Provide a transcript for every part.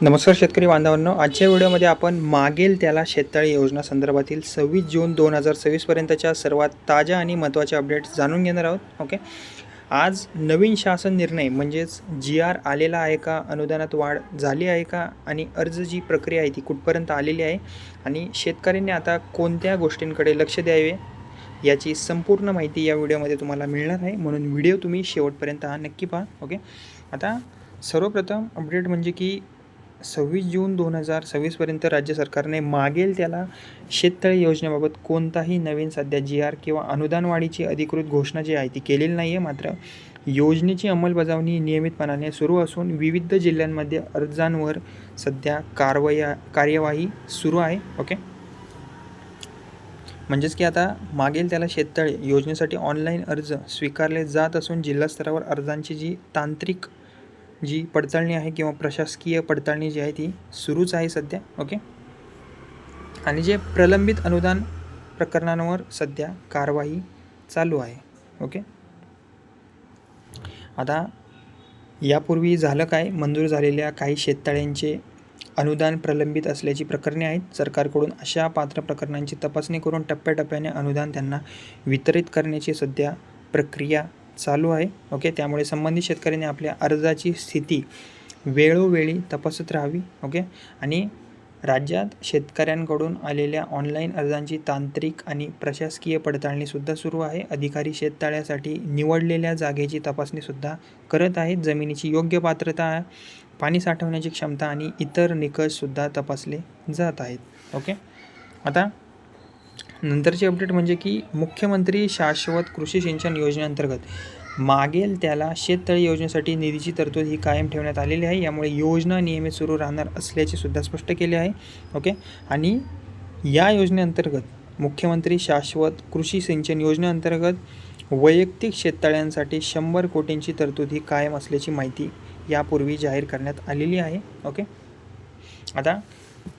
नमस्कार शेतकरी बांधवांनो, आजच्या व्हिडिओमध्ये आपण मागेल त्याला शेततळे योजना संदर्भातील 26 जून 2026 पर्यंतच्या सर्वात ताज्या आणि महत्त्वाचे अपडेट्स जाणून घेणार आहोत. ओके, आज नवीन शासन निर्णय म्हणजेच GR आलेला आहे का, अनुदानात वाढ झाली आहे का, आणि अर्ज जी प्रक्रिया आहे ती कुठपर्यंत आलेली आहे आणि शेतकऱ्यांनी आता कोणत्या गोष्टींकडे लक्ष द्यावे याची संपूर्ण माहिती या व्हिडिओमध्ये तुम्हाला मिळणार आहे. म्हणून व्हिडिओ तुम्ही शेवटपर्यंत नक्की पहा. ओके, आता सर्वप्रथम अपडेट म्हणजे की 26 जून 2026 पर्यंत राज्य सरकारने मागेल त्याला शेततळे योजनेबाबत कोणताही नवीन सध्या GR किंवा अनुदान वाढीची अधिकृत घोषणा जी आहे ती केलेली नाही आहे. मात्र योजनेची अंमलबजावणी नियमितपणाने सुरू असून विविध जिल्ह्यांमध्ये अर्जांवर सध्या कार्यवाही सुरू आहे. ओके, म्हणजेच की आता मागेल त्याला शेततळे योजनेसाठी ऑनलाईन अर्ज स्वीकारले जात असून जिल्हा स्तरावर अर्जांची जी तांत्रिक जी पडताळणी आहे किंवा प्रशासकीय पडताळणी जी आहे ती सुरूच आहे सध्या. ओके, आणि जे प्रलंबित अनुदान प्रकरणांवर सध्या कारवाई चालू आहे. ओके, आता यापूर्वी झालं काय, मंजूर झालेल्या काही शेततळ्यांचे अनुदान प्रलंबित असल्याची प्रकरणे आहेत. सरकारकडून अशा पात्र प्रकरणांची तपासणी करून टप्प्याटप्प्याने अनुदान त्यांना वितरित करण्याची सध्या प्रक्रिया चालू आहे. ओके, त्यामुळे संबंधित शेतकऱ्यांनी आपल्या अर्जाची स्थिती वेळोवेळी तपासत राहावी. ओके, आणि राज्यात शेतकऱ्यांकडून आलेल्या ऑनलाईन अर्जांची तांत्रिक आणि प्रशासकीय पडताळणीसुद्धा सुरू आहे. अधिकारी शेततळ्यासाठी निवडलेल्या जागेची तपासणीसुद्धा करत आहेत. जमिनीची योग्य पात्रता, पाणी साठवण्याची क्षमता आणि इतर निकषसुद्धा तपासले जात आहेत. ओके, आता नंतरची अपडेट म्हणजे की मुख्यमंत्री शाश्वत कृषी सिंचन योजनेअंतर्गत मागेल त्याला शेततळे योजनेसाठी निधीची तरतूद ही कायम ठेवण्यात आलेली आहे. यामुळे योजना नियमित सुरू राहणार असल्याचे सुद्धा स्पष्ट केले आहे. ओके, आणि या योजनेअंतर्गत मुख्यमंत्री शाश्वत कृषी सिंचन योजनेअंतर्गत वैयक्तिक शेततळ्यांसाठी 100 कोटींची तरतूद ही कायम असल्याची माहिती यापूर्वी जाहीर करण्यात आलेली आहे. ओके, आता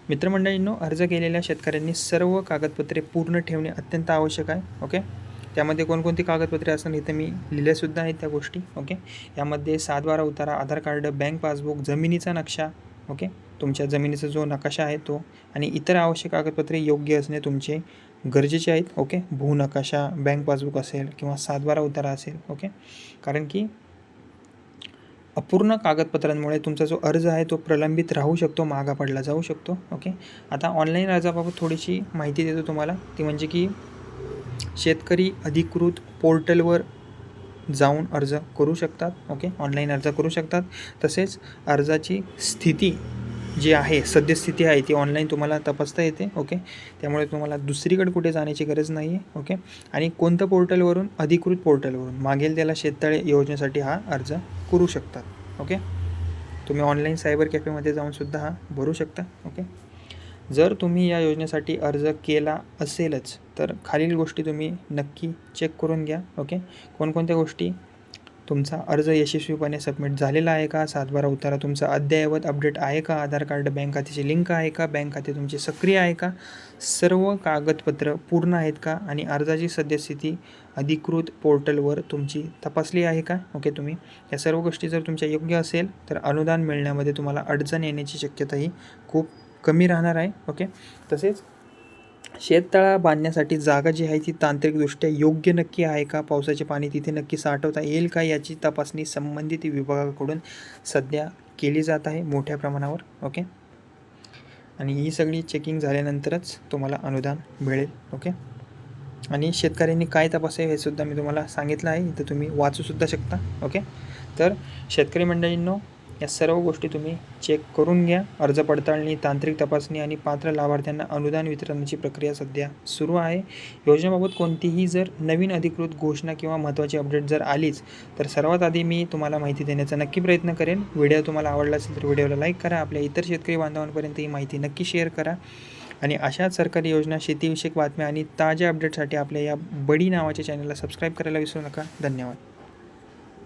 मित्रमंडळींनो, अर्ज केलेल्या शेतकऱ्यांनी सर्व कागदपत्रे पूर्ण ठेवणे अत्यंत आवश्यक आहे. ओके, त्यामध्ये कोणकोणती कागदपत्रे असतात इथे मी लिहिल्यासुद्धा आहेत त्या गोष्टी. ओके, यामध्ये 7/12 उतारा, आधार कार्ड, बँक पासबुक, जमिनीचा नक्षा, ओके, तुमच्या जमिनीचा जो नकाशा आहे तो, आणि इतर आवश्यक कागदपत्रे योग्य असणे तुमचे गरजेचे आहेत. ओके, भूनकाशा, बँक पासबुक असेल किंवा 7/12 उतारा असेल. ओके, कारण की अपूर्ण कागदपत्रांमुळे तुमचा जो अर्ज आहे तो प्रलंबित राहू शकतो, मागा पडला जाऊ शकतो. ओके, आता ऑनलाईन अर्जाबाबत थोडीशी माहिती देतो तुम्हाला. ती म्हणजे की शेतकरी अधिकृत पोर्टलवर जाऊन अर्ज करू शकतात. ओके, ऑनलाईन अर्ज करू शकतात. तसेच अर्जाची स्थिती जी आहे, सद्यस्थिती आहे ती ऑनलाईन तुम्हाला तपासता येते. ओके, त्यामुळे तुम्हाला दुसरीकडे कुठे जाण्याची गरज नाही आहे. ओके, आणि कोणतं पोर्टलवरून, अधिकृत पोर्टलवरून मागेल त्याला शेततळे योजनेसाठी हा अर्ज करू शकतात. ओके, तुम्ही ऑनलाईन सायबर कॅफेमध्ये जाऊनसुद्धा हा भरू शकता. ओके, जर तुम्ही या योजनेसाठी अर्ज केला असेलच तर खालील गोष्टी तुम्ही नक्की चेक करून घ्या. ओके, कोणकोणत्या गोष्टी, तुमचा अर्ज यशस्वीपणे सबमिट झालेला आहे का, 7/12 उतारा तुमचा अद्ययावत अपडेट आहे का, आधार कार्ड बँक खात्याची लिंक आहे का, बँक खाते तुमचे सक्रिय आहे का, सर्व कागदपत्र पूर्ण आहेत का, आणि अर्जाची सद्यस्थिती अधिकृत पोर्टलवर तुमची तपासली आहे का. ओके, तुम्ही या सर्व गोष्टी जर तुमच्या योग्य असेल तर अनुदान मिळण्यामध्ये तुम्हाला अडचण येण्याची शक्यताही खूप कमी राहणार आहे. ओके, तसेच शेततळा बांधण्यासाठी जागा जी आहे ती तांत्रिकदृष्ट्या योग्य नक्की आहे का, पावसाचे पाणी तिथे नक्की साठवता येईल का, याची तपासणी संबंधित विभागाकडून सध्या केली जात आहे मोठ्या प्रमाणावर. ओके, आणि ही सगळी चेकिंग झाल्यानंतरच तुम्हाला अनुदान मिळेल. ओके, आणि शेतकऱ्यांनी काय तपासावे हे सुद्धा मी तुम्हाला सांगितलं आहे, इथं तुम्ही वाचूसुद्धा शकता. ओके, तर शेतकरी मंडळींनो, या सर्व गोष्टी तुम्ही चेक करून घ्या. अर्ज पडताळणी, तांत्रिक तपासणी आणि पात्र लाभार्थ्यांना अनुदान वितरणाची प्रक्रिया सध्या सुरू आहे. योजनेबाबत कोणतीही जर नवीन अधिकृत घोषणा किंवा महत्त्वाची अपडेट जर आलीच तर सर्वात आधी मी तुम्हाला माहिती देण्याचा नक्की प्रयत्न करेन. व्हिडिओ तुम्हाला आवडला असेल तर व्हिडिओला लाईक करा. आपल्या इतर शेतकरी बांधवांपर्यंत ही माहिती नक्की शेअर करा. आणि अशाच सरकारी योजना, शेतीविषयक बातम्या आणि ताज्या अपडेटसाठी आपल्या या बडी नावाच्या चॅनलला सबस्क्राईब करायला विसरू नका. धन्यवाद.